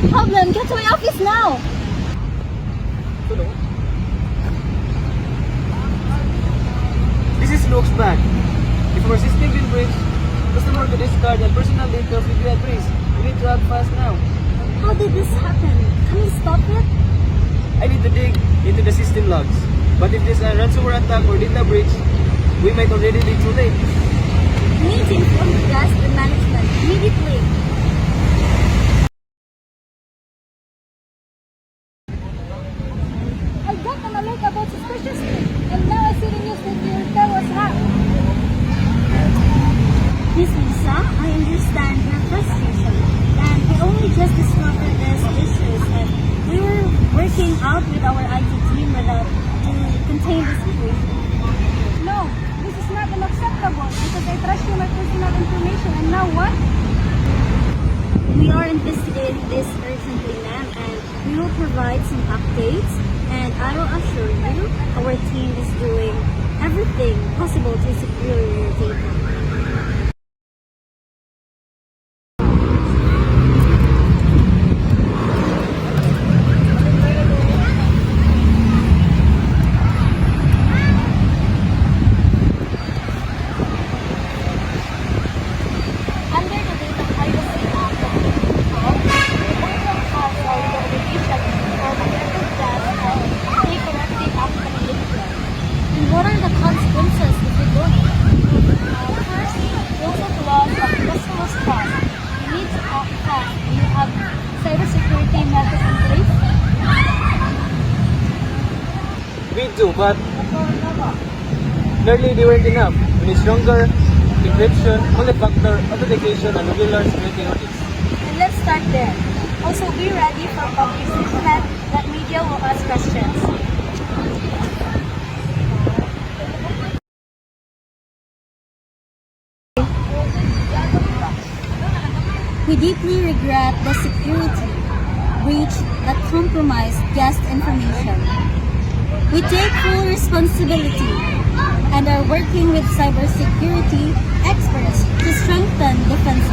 problem? Get to my office now! This is looks bad. If our system will breach, customer to discard and personal details will be at risk. We need to act fast now. How did this happen? Can you stop it? I need to dig into the system logs. But if this is a ransomware attack or data breach, we might already be too late. We need to inform the guest and management immediately. I got an alert about suspicious thing, and now I see the news that your hotel was hacked. Miss Lisa, I understand your frustration, and we only just discovered these issues, and we were working out with our IT team to contain the situation. No, this is not unacceptable because I trust you my personal information, and now what? We are investigating this urgently, ma'am, and we will provide some updates, and I will assure you our team is doing everything possible to secure your data. Under the Data Privacy Act of 2012, the board has the obligation to inform a record desk and take corrective action immediately. And what are the consequences if we don't? First, loss of customers' trust. You need to act fast. Do you have cybersecurity methods in place? We do, but clearly they weren't enough. We need stronger encryption, multi-factor authentication, and regular security audits. And let's start there. Also, be ready for public statement that media will ask questions. We deeply regret the security breach that compromised guest information. We take full responsibility and are working with cybersecurity experts to strengthen defenses.